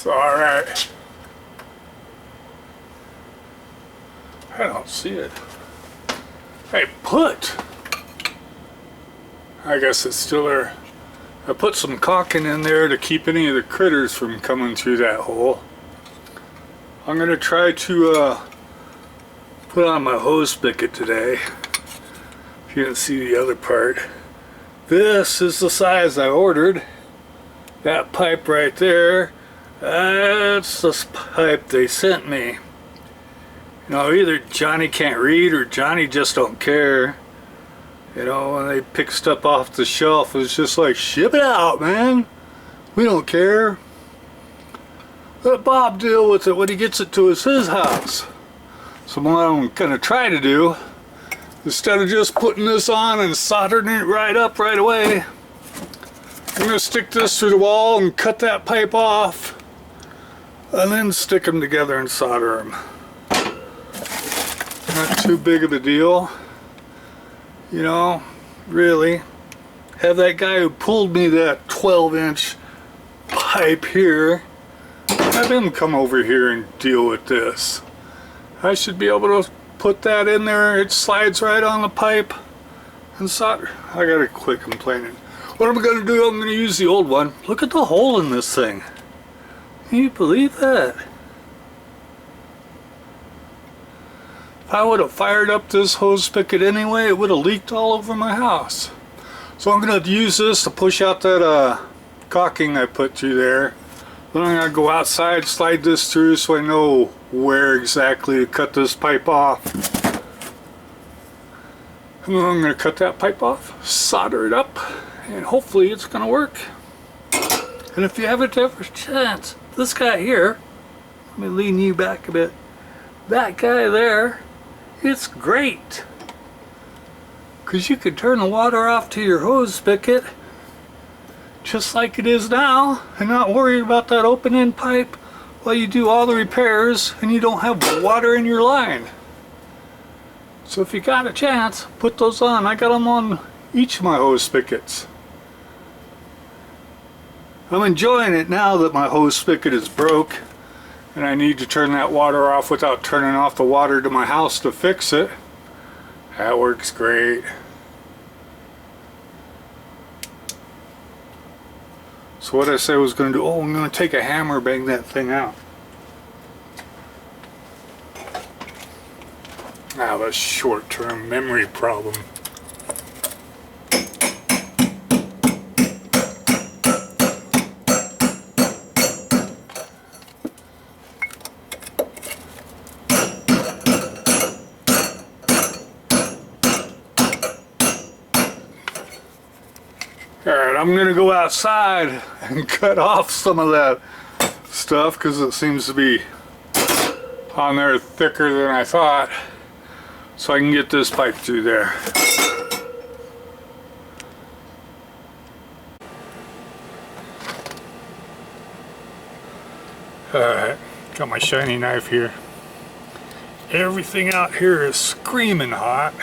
It's alright. I don't see it. Hey, I guess it's still there. I put some caulking in there to keep any of the critters from coming through that hole. I'm going to try to put on my hose spigot today. If you didn't see the other part. This is the size I ordered. That pipe right there, that's the pipe they sent me. You know, either Johnny can't read or Johnny just don't care. You know, when they pick stuff off the shelf, it's just like, ship it out, man. We don't care. Let Bob deal with it when he gets it to his house. So what I'm gonna try to do, instead of just putting this on and soldering it right up right away, I'm gonna stick this through the wall and cut that pipe off, and then stick them together and solder them. Not too big of a deal. You know, really. Have that guy who pulled me that 12-inch pipe here, have him come over here and deal with this. I should be able to put that in there. It slides right on the pipe and solder. I gotta quit complaining. What am I gonna do? I'm gonna use the old one. Look at the hole in this thing. Can you believe that? If I would have fired up this hose spigot anyway, it would have leaked all over my house. So I'm going to use this to push out that caulking I put through there. Then I'm going to go outside, slide this through so I know where exactly to cut this pipe off. And then I'm going to cut that pipe off, solder it up, and hopefully it's going to work. And if you haven't ever chance, this guy here, let me lean you back a bit. That guy there, it's great, because you can turn the water off to your hose spigot just like it is now and not worry about that open end pipe while you do all the repairs and you don't have water in your line. So if you got a chance, put those on. I got them on each of my hose spigots. I'm enjoying it now that my hose spigot is broke and I need to turn that water off without turning off the water to my house to fix it. That works great. So what I said I was going to do, I'm going to take a hammer, bang that thing out. Now that's short-term memory problem. Alright, I'm going to go outside and cut off some of that stuff because it seems to be on there thicker than I thought, so I can get this pipe through there. Alright, got my shiny knife here. Everything out here is screaming hot.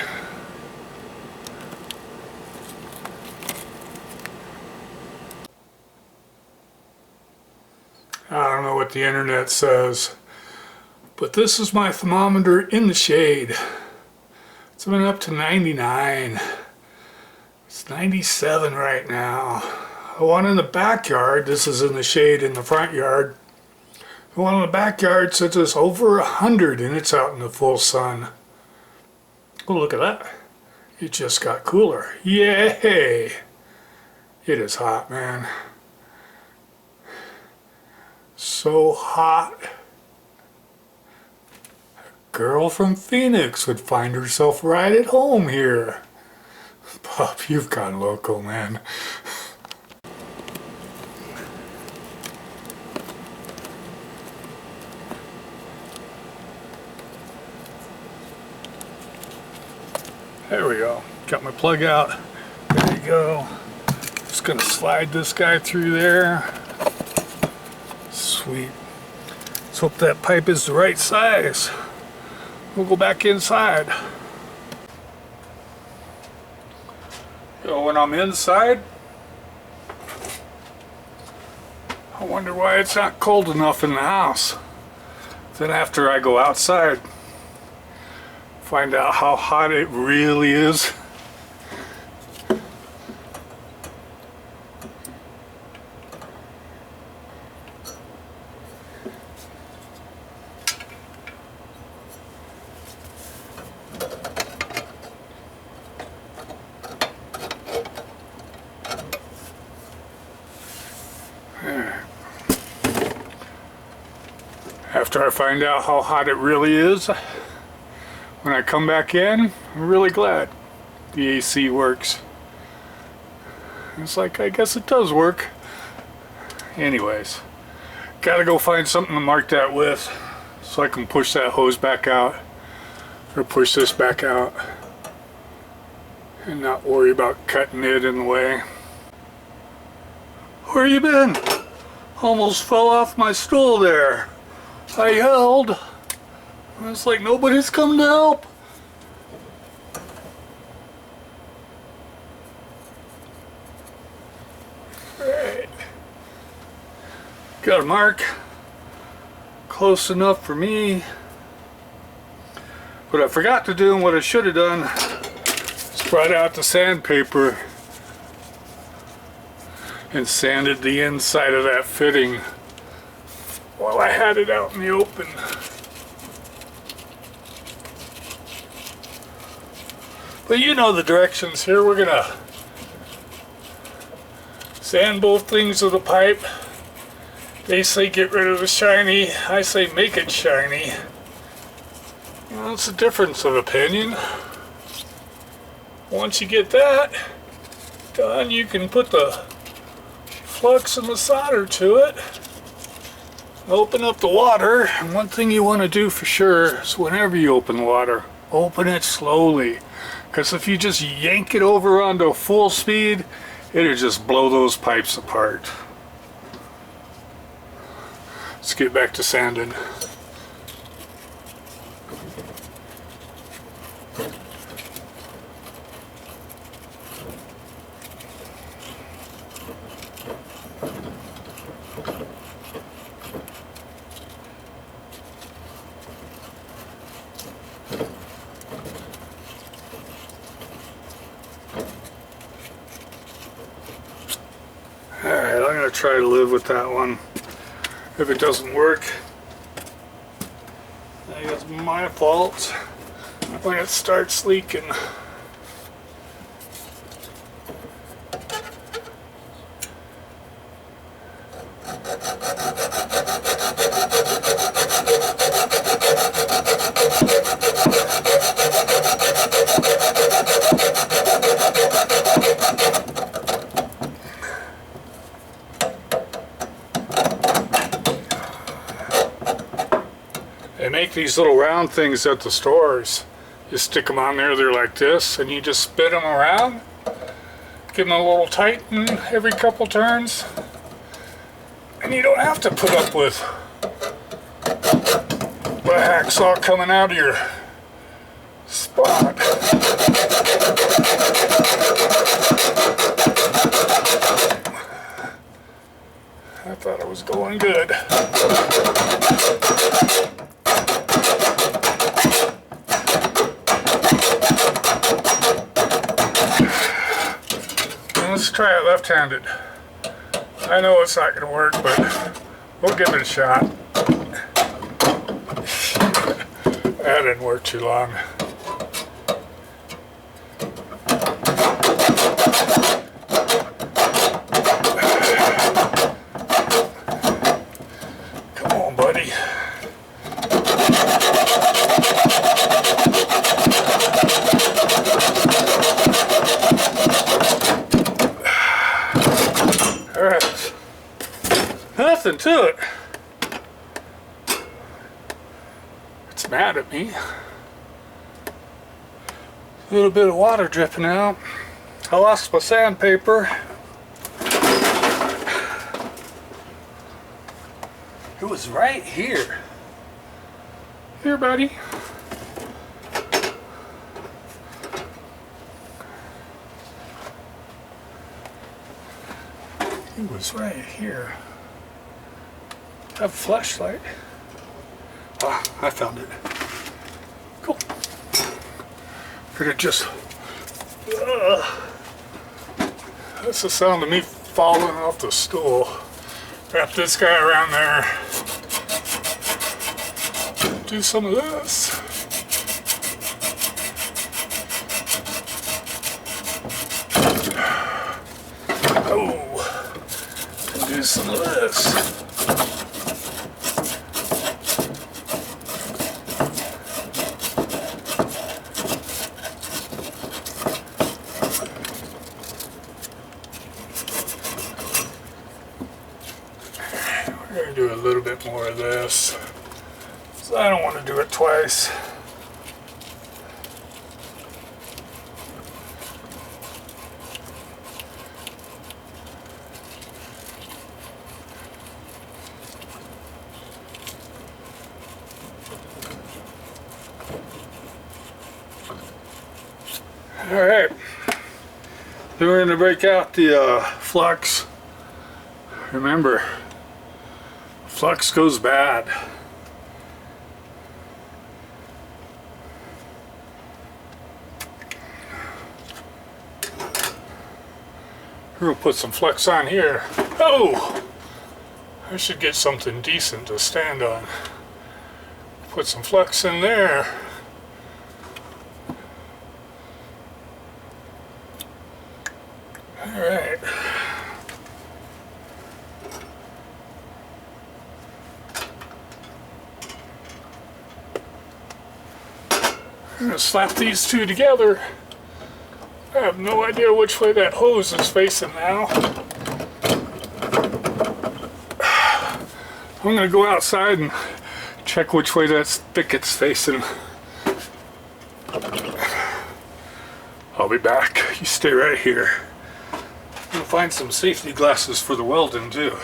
I don't know what the internet says, but this is my thermometer in the shade. It's been up to 99. It's 97 right now. The one in the backyard, this is in the shade in the front yard. The one in the backyard says it's over 100 and it's out in the full sun. Oh, look at that. It just got cooler. Yay! It is hot, man. So hot. A girl from Phoenix would find herself right at home here. Bob, you've gone loco, man. There we go. Got my plug out. There you go. Just gonna slide this guy through there. Sweet. Let's hope that pipe is the right size. We'll go back inside. So when I'm inside, I wonder why it's not cold enough in the house. Then after I go outside, find out how hot it really is. After I find out how hot it really is, when I come back in, I'm really glad the AC works. It's like, I guess it does work. Anyways, gotta go find something to mark that with so I can push that hose back out, or push this back out, and not worry about cutting it in the way. Where you been? Almost fell off my stool there. I yelled. It's like nobody's come to help. Right. Got a mark close enough for me. What I forgot to do and what I should have done is brought out the sandpaper and sanded the inside of that fitting while I had it out in the open. But you know the directions here. We're gonna sand both things of the pipe. They say get rid of the shiny. I say make it shiny. You know, it's a difference of opinion. Once you get that done, you can put the flux and the solder to it. Open up the water, and one thing you want to do for sure is whenever you open water, open it slowly. Because if you just yank it over onto full speed, it'll just blow those pipes apart. Let's get back to sanding. Alright, I'm going to try to live with that one. If it doesn't work, I guess it's my fault when it starts leaking. They make these little round things at the stores. You stick them on there, they're like this, and you just spin them around. Give them a little tighten every couple turns. And you don't have to put up with the hacksaw coming out of your spot. I thought it was going good. Let's try it left-handed. I know it's not going to work, but we'll give it a shot. That didn't work too long. Come on, buddy. Alright, nothing to it. It's mad at me. A little bit of water dripping out. I lost my sandpaper. It was right here. Here, buddy. It was right here. have a flashlight. Ah, I found it. Cool. Gonna just. That's the sound of me falling off the stool. Wrap this guy around there. Do some of this. Oh, do some of this. We're going to do a little bit more of this. So I don't want to do it twice. Alright, then we're going to break out the flux. Remember, flux goes bad. We'll put some flux on here. Oh! I should get something decent to stand on. Put some flux in there. Alright. I'm going to slap these two together. I have no idea which way that hose is facing now. I'm going to go outside and check which way that spicket's facing. I'll be back. You stay right here. I'm going to find some safety glasses for the welding too.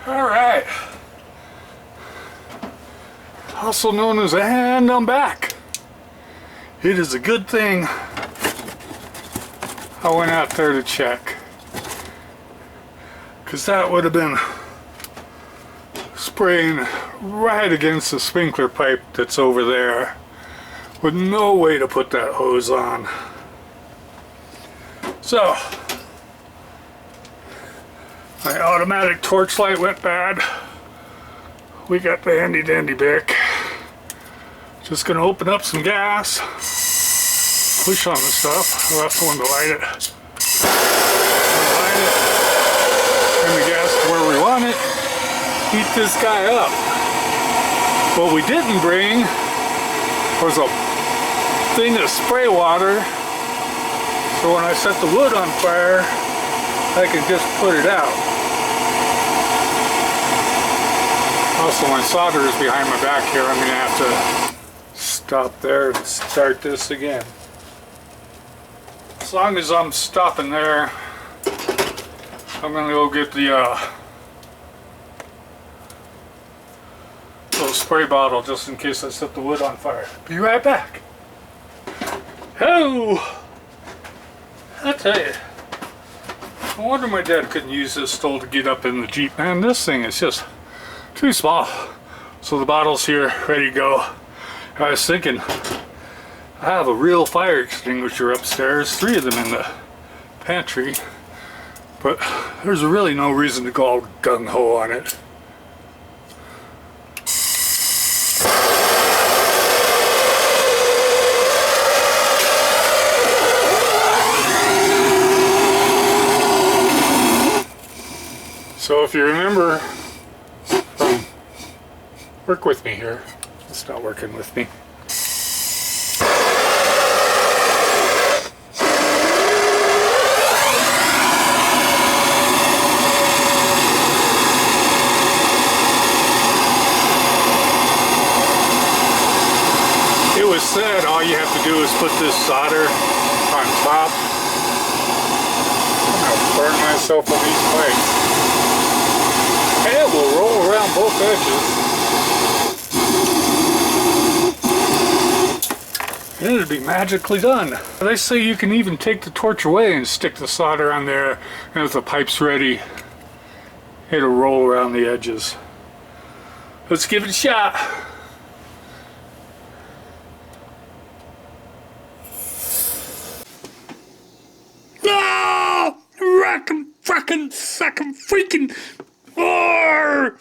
Alright, also known as and I'm back. It is a good thing I went out there to check, because that would have been spraying right against the sprinkler pipe that's over there with no way to put that hose on. So my automatic torch light went bad. We got the handy dandy Bic. Just gonna open up some gas, push on the stuff. I'll have to one to light it. Light it, turn the gas to where we want it, heat this guy up. What we didn't bring was a thing of spray water, so when I set the wood on fire, I can just put it out. Also, my solder is behind my back here. I'm going to have to stop there and start this again. As long as I'm stopping there, I'm going to go get the little spray bottle just in case I set the wood on fire. Be right back. Oh! I tell you, no wonder my dad couldn't use this stove to get up in the Jeep. Man, this thing is just too small. So the bottle's here, ready to go. I was thinking, I have a real fire extinguisher upstairs, 3 of them in the pantry, but there's really no reason to go all gung-ho on it. So if you remember, work with me here. It's not working with me. It all you have to do is put this solder on top. I'm gonna burn myself on these pipes. And it will roll around both edges. And it'll be magically done. They say you can even take the torch away and stick the solder on there, and if the pipe's ready, it'll roll around the edges. Let's give it a shot. No! Rackin' frackin' sackin' freaking! Arr!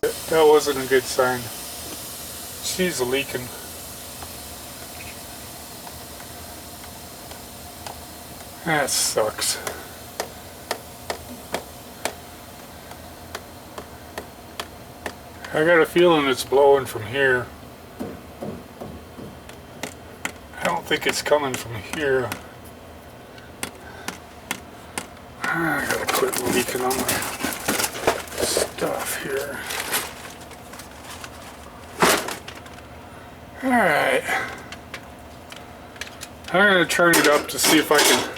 That wasn't a good sign. She's leaking. That sucks. I got a feeling it's blowing from here. I don't think it's coming from here. I gotta quit leaking on my stuff here. Alright. I'm gonna turn it up to see if I can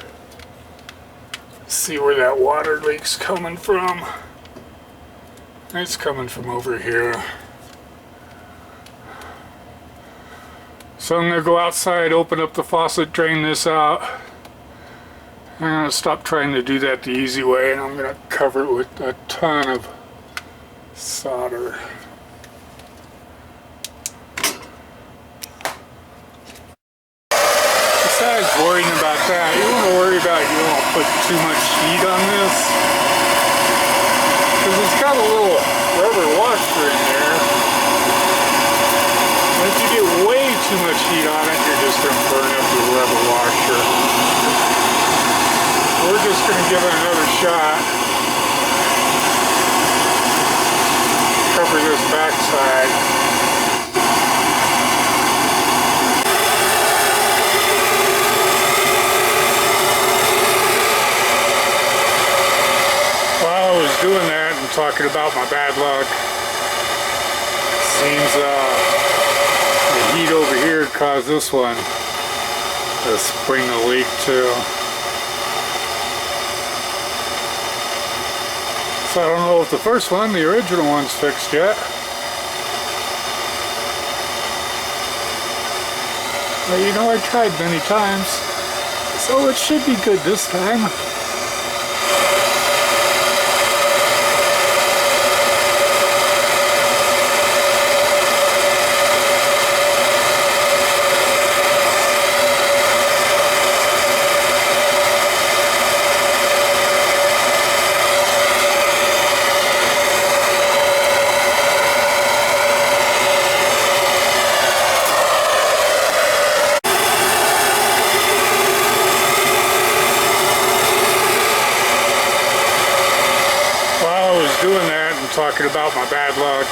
see where that water leak's coming from. It's coming from over here. So I'm gonna go outside, open up the faucet, drain this out. I'm gonna stop trying to do that the easy way, and I'm gonna cover it with a ton of solder. Besides worrying about that, you want to worry about you don't put too much heat on this, because it's got a little rubber washer in there. And if you get way too much heat on it, you're just going to burn up the rubber washer. We're just going to give it another shot. Cover this backside. Doing that and talking about my bad luck. Seems the heat over here caused this one to spring a leak too. So I don't know if the first one, the original one's fixed yet. But you know, I tried many times, so it should be good this time. Doing that and talking about my bad luck.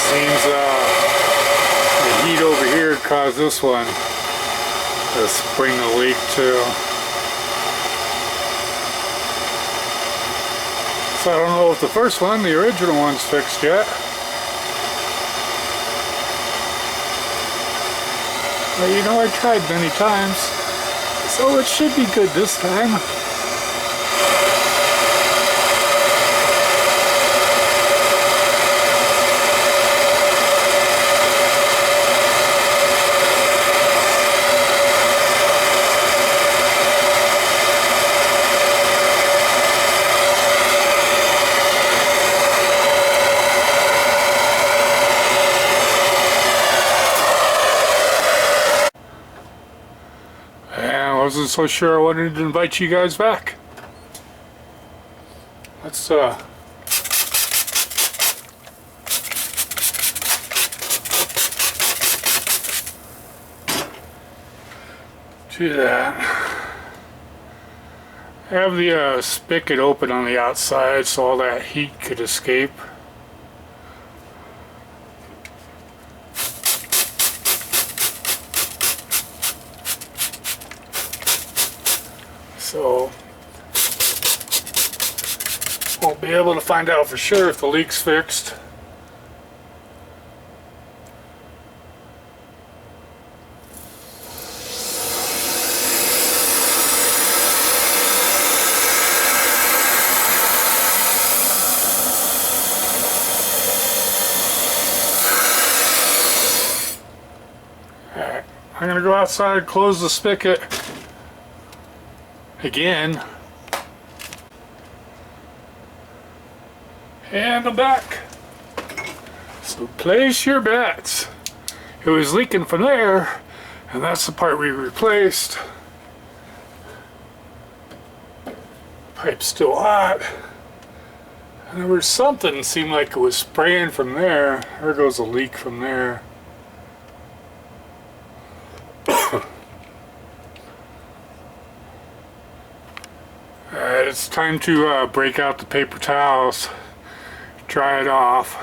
Seems the heat over here caused this one to spring a leak too. So I don't know if the first one, the original one's fixed yet. But you know, I tried many times, so it should be good this time. I wasn't so sure I wanted to invite you guys back. Let's do that. I have the spigot open on the outside so all that heat could escape. So won't be able to find out for sure if the leak's fixed. go outside, close the spigot again, and I'm back. So place your bets. It was leaking from there, and that's the part we replaced. Pipe's still hot. And there was something seemed like it was spraying from there. There goes a leak from there. Alright, it's time to break out the paper towels, dry it off,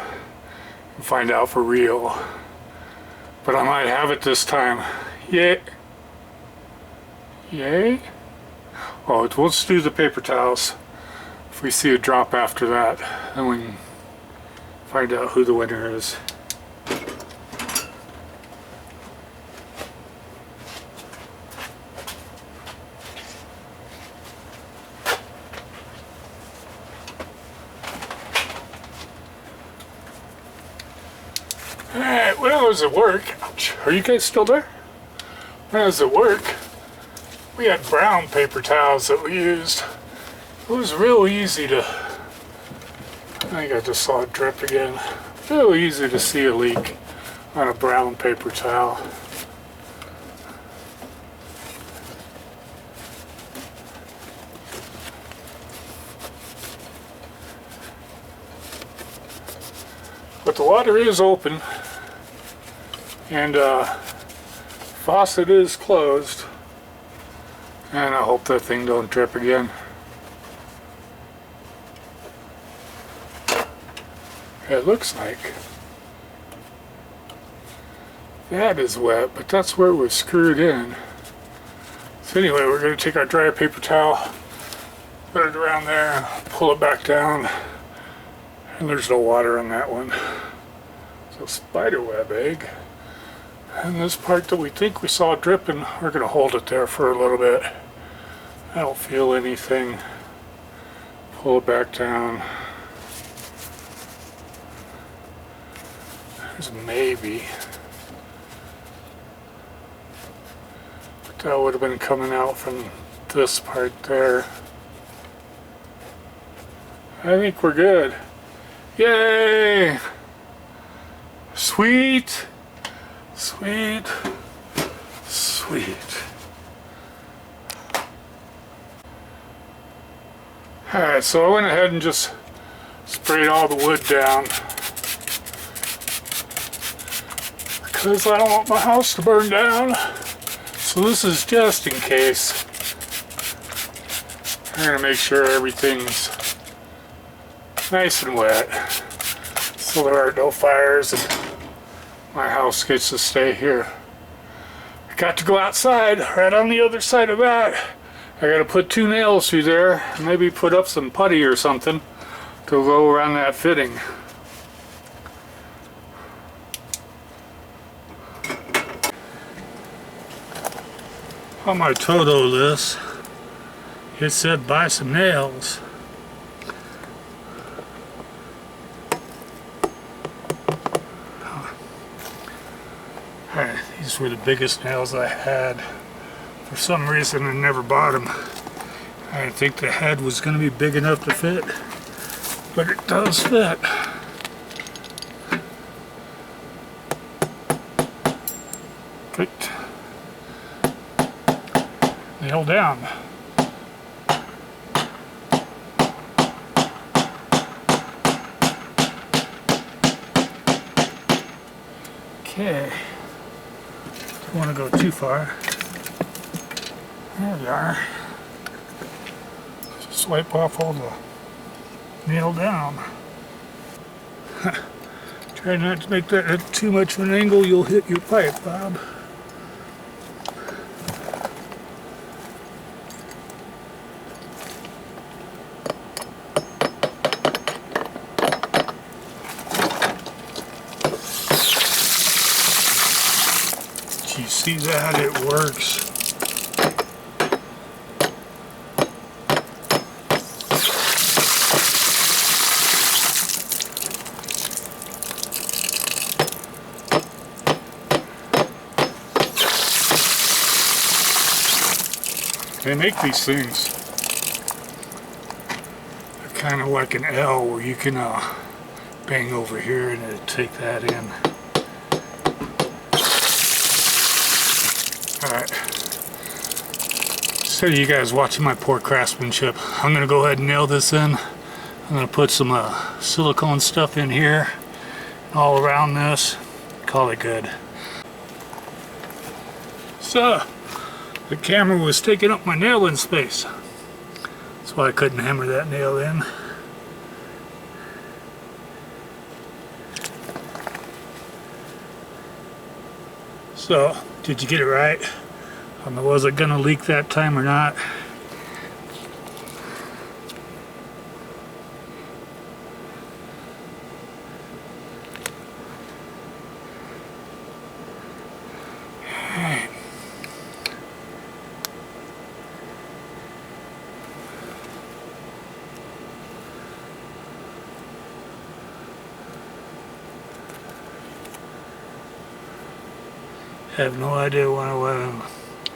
and find out for real. But I might have it this time. Yay! Yay? Oh, let's do the paper towels. If we see a drop after that, then we can find out who the winner is. Alright, when I was at work, are you guys still there? When I was at work, we had brown paper towels that we used. It was real easy to, I think I just saw it drip again. Real easy to see a leak on a brown paper towel. But the water is open, and faucet is closed, and I hope that thing don't drip again. It looks like that is wet, but that's where it was screwed in. So anyway, we're going to take our dry paper towel, put it around there, pull it back down, and there's no water on that one. So spiderweb egg. And this part that we think we saw dripping, we're going to hold it there for a little bit. I don't feel anything. Pull it back down. There's maybe. But that would have been coming out from this part there. I think we're good. Yay! Sweet! Sweet! Sweet! Alright, so I went ahead and just sprayed all the wood down, because I don't want my house to burn down. So this is just in case. I'm going to make sure everything's nice and wet, so there are no fires and my house gets to stay here. I got to go outside right on the other side of that. I got to put 2 nails through there, maybe put up some putty or something to go around that fitting. On my Toto list, it said buy some nails. Alright, these were the biggest nails I had. For some reason I never bought them. I didn't think the head was going to be big enough to fit, but it does fit. Great. Nail down. Okay. Don't want to go too far. There we are. Just wipe off all the nail down. Try not to make that at too much of an angle, you'll hit your pipe, Bob. You see that? It works. They make these things. They're kind of like an L where you can bang over here and it'll take that in. Alright. So you guys watching my poor craftsmanship. I'm going to go ahead and nail this in. I'm going to put some silicone stuff in here all around this. Call it good. So, the camera was taking up my nailing space. That's why I couldn't hammer that nail in. So, did you get it right? I don't know, was it gonna leak that time or not? Alright. I have no idea why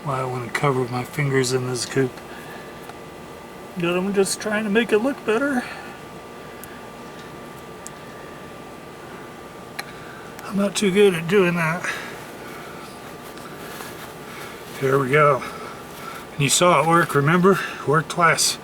I want to cover my fingers in this coop. But I'm just trying to make it look better. I'm not too good at doing that. There we go. And you saw it work, remember? It worked twice.